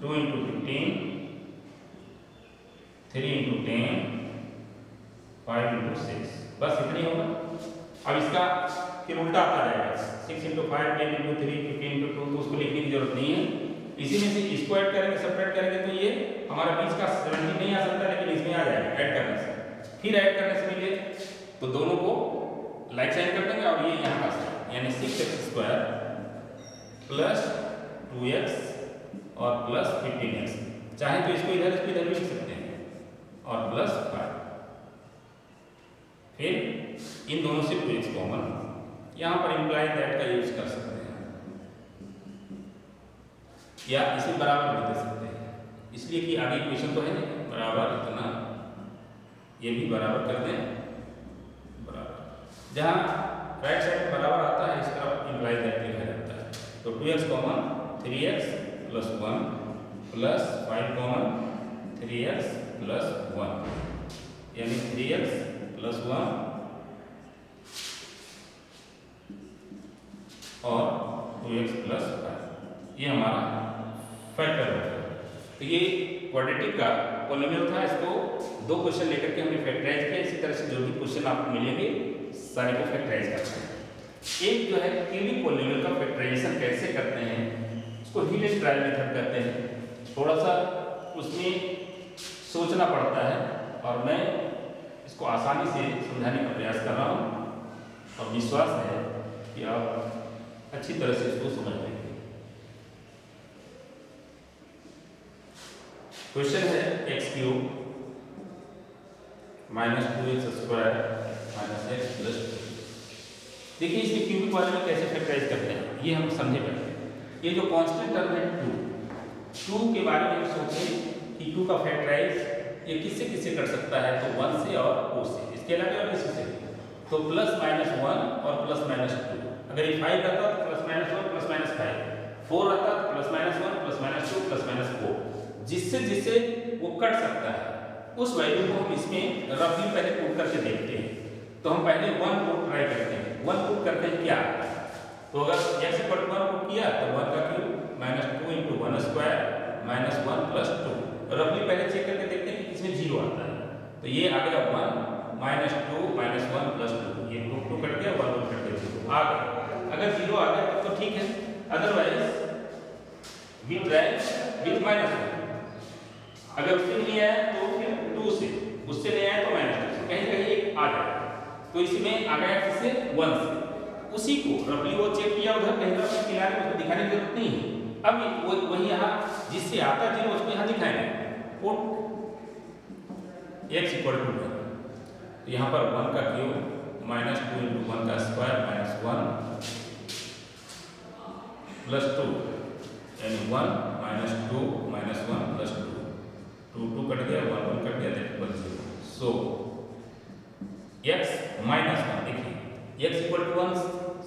2 into 15, 3 into 10, 5 into 6, बस इतनी होगा। अब इसका फिर उल्टा आता जाएगा, 6 इंटू 5, 10 इंटू 3, 15 इंटू 2, तो उसको लिखने की जरूरत नहीं है। इसी में से इसको ऐड करेंगे, सब्ट्रैक्ट करेंगे तो ये हमारा बीच का 17 नहीं आ सकता, लेकिन इसमें आ जाएगा ऐड करने से। फिर ऐड करने से मिले तो दोनों को लाइक साइन कर देंगे और ये यहाँ का यानी 6x² प्लस 2x और प्लस 15x, चाहे तो इसको इधर भी लिख सकते हैं, और प्लस 5। फिर इन दोनों से 2x कॉमन, यहाँ पर इम्प्लाई दैट का यूज कर सकते हैं या इसे बराबर भी दे सकते हैं, इसलिए कि आगे इक्वेशन तो है नहीं, बराबर इतना, ये भी बराबर कर दें बराबर। जहाँ राइट साइड बराबर आता है इस तरफ इम्प्लाई दैट लिखा जाता है। तो 2x common 3x plus 1 plus 5 common 3x plus 1, यानी 3x प्लस 1 और 2x प्लस 5, ये हमारा फैक्टर है। तो ये क्वाड्रेटिक का पॉलिनोमियल था, इसको 2 क्वेश्चन लेकर के हमने फैक्टराइज किया। इसी तरह से जो भी क्वेश्चन आपको मिलेंगे सारे को फैक्टराइज करते हैं। एक जो है क्यूबिक पॉलिनोमियल का फैक्टराइजेशन कैसे करते हैं, उसको हिल एंड ट्रायल मेथड कहते हैं। थोड़ा सा उसमें सोचना पड़ता है और मैं इसको आसानी से समझाने का प्रयास कर रहा हूँ और विश्वास है कि आप अच्छी तरह से इसको समझ लेंगे। क्वेश्चन है x³ minus 2x² minus x plus 2। देखिए इसके क्यूबिक वाले में कैसे फैक्टराइज करते हैं, ये हम समझे पहले। ये जो कांस्टेंट टर्म है 2 के बारे में हम सोचें कि 2 का फैक्टराइज ये किससे किससे कर सकता है, तो 1 से और 2 से, इसके अलावा और किसी से। तो प्लस माइनस 1 और प्लस माइनस 2, अगर ये 5 रहता तो प्लस माइनस 1 प्लस माइनस 5, 4 रहता तो plus minus 1 plus minus 2 plus minus 4, जिससे जिससे वो कट सकता है उस वैल्यू को हम इसमें रफली पहले पुट करके देखते हैं। तो हम पहले 1 को ट्राई करते हैं। 1 पुट करते हैं क्या, तो अगर x = 1 पुट किया तो 1 का cube minus 2 into 1² minus 1 plus 2, रफली पहले चेक करके देखते हैं कि किसमें 0 आता है। तो ये आ गया 1 माइनस 2 माइनस 1 प्लस 2, ये 2 कट गया, 1 कट गया, 0 आ गया। अगर 0 आ गया तो ठीक है, otherwise we try with minus 1। अगर उससे नहीं आया तो फिर 2 से, उससे नहीं आया तो माइनस 2 से, कहीं कहीं एक आ गया। तो इसमें आ गया किससे, 1 से, उसी को रफली वो चेक किया उधर, कहीं पर अपने किनारे में उसको दिखाने की जरूरत नहीं है। अब वो वही यहाँ जिससे आता है 0 उसको यहाँ दिखाएंगे, पुट x = 1। तो यहाँ पर 1 का क्यूब माइनस 2 इंटू 1 का स्क्वायर माइनस 1 प्लस 2, यानी 1 माइनस 2 माइनस 1 प्लस 2, 2 कट गया, 1 कट गया, that equal 0। So x minus 1, देखिए x = 1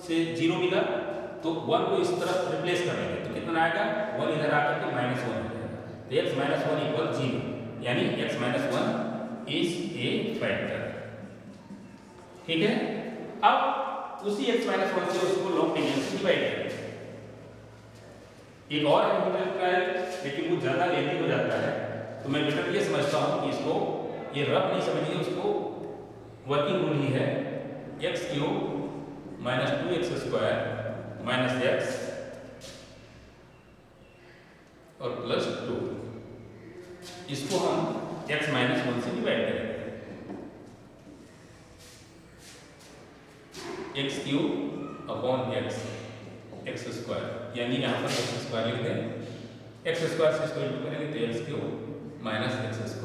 से 0 मिला तो 1 को इस तरफ रिप्लेस करेंगे तो कितना आएगा, 1 इधर आकर के -1 हो जाएगा। तो x - 1 = 0, यानी x - 1 इज ए फैक्टर। ठीक है, अब उसी x - 1 से उसको लॉन्ग डिवीजन से डिवाइड करेंगे। एक और है लेकिन वो ज्यादा लेंथी हो जाता है, तो मैं बेटर ये समझता हूँ कि इसको ये रफ नहीं समझिए, उसको वर्किंग रूल ही है, x³ minus 2x² minus x और प्लस 2, इसको हम x - 1 से डिवाइड करेंगे। x³ अपॉन x² यानी यहाँ पर x² लिख दें, x² से इसको इंटू करेंगे तो x³ माइनस x²,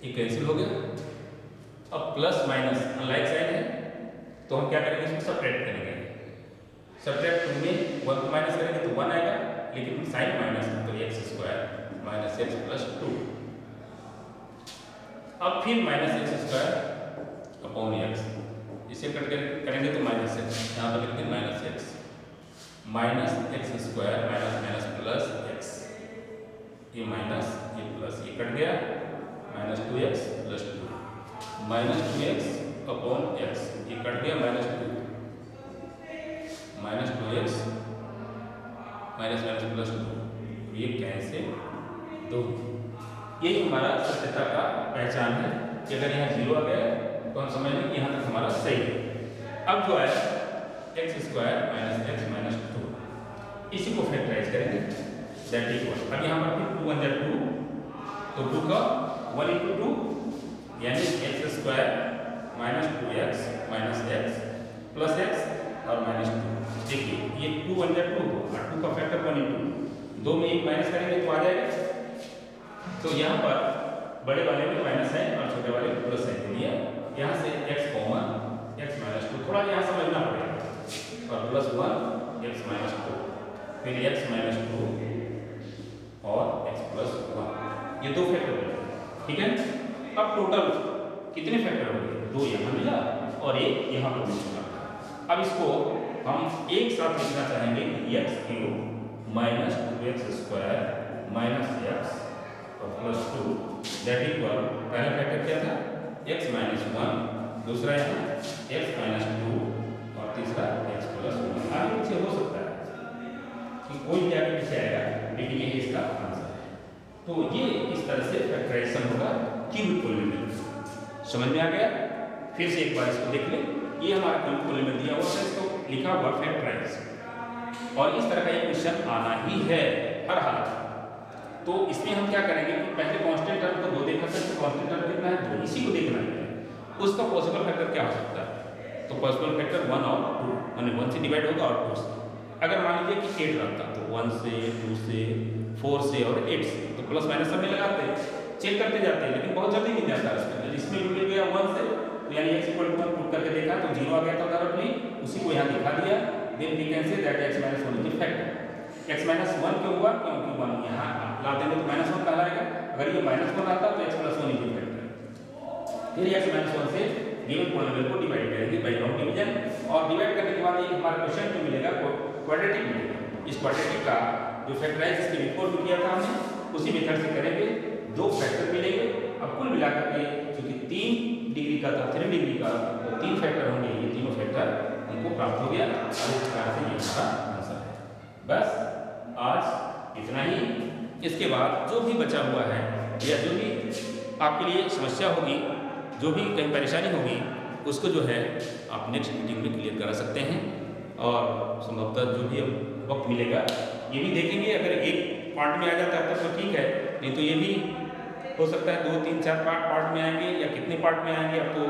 ये कैंसिल हो गया। अब प्लस माइनस अनलाइक साइन है तो हम क्या करेंगे, इसको सब्ट्रैक्ट करेंगे। सब्ट्रैक्ट में 1 को माइनस करेंगे तो 1 आएगा, लेकिन साइन माइनस है तो x² माइनस x प्लस 2। अब फिर माइनस x² अपॉन x, इसे कट करेंगे तो माइनस x, यहाँ पर लिखते हैं minus x minus x² minus minus plus x, ये माइनस ये प्लस, ये कट गया, minus 2x plus 2 minus 2x upon x, ये कट गया, minus 2 minus 2x minus minus plus 2, ये कैंसिल 2। यही हमारा सत्यता का पहचान है कि अगर यहाँ 0 आ गया तो हम समझ लें कि यहाँ तक हमारा सही है। अब जो है x square minus x minus 2, इसी को फैक्टराइज करेंगे, दैट इक्वल, अब यहाँ पर फिर 2 1 2, तो 2 का 1 × 2 यानी x square minus 2x minus x plus x और माइनस 2। देखिए ये 2 1 2 और 2 का फैक्टर 1 × 2 में एक माइनस करेंगे तो आ जाएगा। तो यहाँ पर बड़े वाले में माइनस है और छोटे वाले में प्लस है दिया। यहाँ से x कॉमन x माइनस 2, थोड़ा यहाँ समझना पड़ेगा, और प्लस 1 x माइनस 2, फिर x माइनस 2 और x प्लस 1, ये 2 फैक्टर बने, ठीक है। अब टोटल कितने फैक्टर हो गए? 2 यहाँ मिला और 1 यहाँ पर मिला। अब इसको हम एक साथ लिखना चाहेंगे कि x³ minus 2x square minus x और प्लस 2, दैट इक्वल, पहला फैक्टर क्या था x माइनस 1, दूसरा यहाँ x माइनस 2 और तीसरा x प्लस 1। आगे पीछे हो सकता है कि कोई भी आगे पीछे आएगा, लेकिन ये इसका आंसर है। तो ये इस तरह से फैक्टराइजेशन होगा क्यूबिक पॉलीनोमियल। समझ में आ गया? फिर से एक बार इसको देख लें, ये हमारा क्यूबिक पॉलीनोमियल दिया हुआ है, इसको लिखा हुआ फैक्टराइज, और इस तरह का एक क्वेश्चन आना ही है हर हालत। तो इसमें हम क्या करेंगे कि पहले कांस्टेंट टर्म को 2 देखा था, तो कांस्टेंट टर्म कितना है 2, इसी को देखना है। उसका पॉसिबल फैक्टर क्या हो सकता है? तो पॉसिबल फैक्टर 1 और 2, यानी 1 से डिवाइड होगा और 2 से। अगर मान लीजिए कि 8 रहता तो 1 से 2 से 4 से और 8 से, तो प्लस माइनस सब में लगाते चेक करते जाते हैं, लेकिन बहुत जल्दी मिल जाता है उसमें। इसमें भी मिल गया 1 से, तो यानी x = 1 पुट करके देखा तो 0 आ गया था डायरेक्टली, उसी को यहाँ दिखा दिया। Then we can say that x - 1 is factor. x - 1 क्यों हुआ? क्योंकि 1 यहाँ ला देंगे तो -1 कहलाएगा। अगर ये -1 आता तो x + 1 इज फैक्टर। फिर x - 1 से गिवन पॉलीनोमियल को डिवाइड करेंगे बाय लॉन्ग डिवीजन, और डिवाइड करने के बाद ये हमारा क्वेश्चन जो मिलेगा क्वाड्रेटिक मिलेगा। इस क्वाड्रेटिक का जो फैक्टराइज इसके बिफोर भी किया था हमने, उसी मेथड से करेंगे, 2 फैक्टर मिलेंगे। अब कुल मिलाकर के क्योंकि 3 डिग्री का था 3 डिग्री का, तो 3 फैक्टर होंगे, ये तीनों फैक्टर इनको प्राप्त हो गया, और इस प्रकार से ये हमारा आंसर है। बस आज इतना ही। इसके बाद जो भी बचा हुआ है या जो भी आपके लिए समस्या होगी, जो भी कहीं परेशानी होगी, उसको जो है आप नेक्स्ट मीटिंग में क्लियर करा सकते हैं, और संभवतः जो भी अब वक्त मिलेगा ये भी देखेंगे। अगर एक पार्ट में आ जाता है तो ठीक है, नहीं तो ये भी हो सकता है 2 3 4 पार्ट में आएंगे, या कितने पार्ट में आएंगे अब तो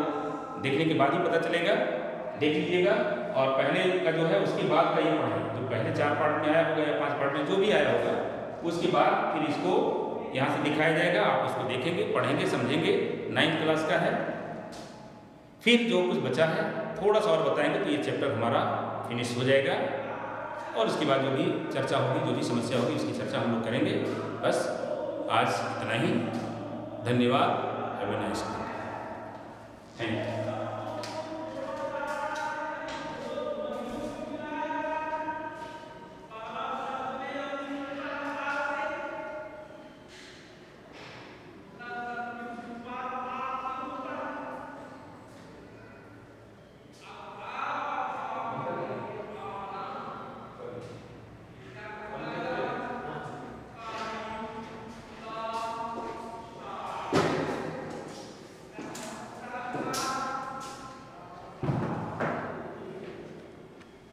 देखने के बाद ही पता चलेगा। देख लीजिएगा, और पहले का जो है उसके बाद का ये पढ़ें, जो पहले 4 पार्ट में आया होगा या 5 पार्ट में जो भी आया होगा, उसके बाद फिर इसको यहाँ से दिखाया जाएगा, आप उसको देखेंगे, पढ़ेंगे, समझेंगे। 9th क्लास का है। फिर जो कुछ बचा है थोड़ा सा और बताएंगे तो ये चैप्टर हमारा फिनिश हो जाएगा, और उसके बाद जो भी चर्चा होगी, जो भी समस्या होगी, उसकी चर्चा हम लोग करेंगे। बस आज इतना ही। धन्यवाद। Have a nice day. Thank you.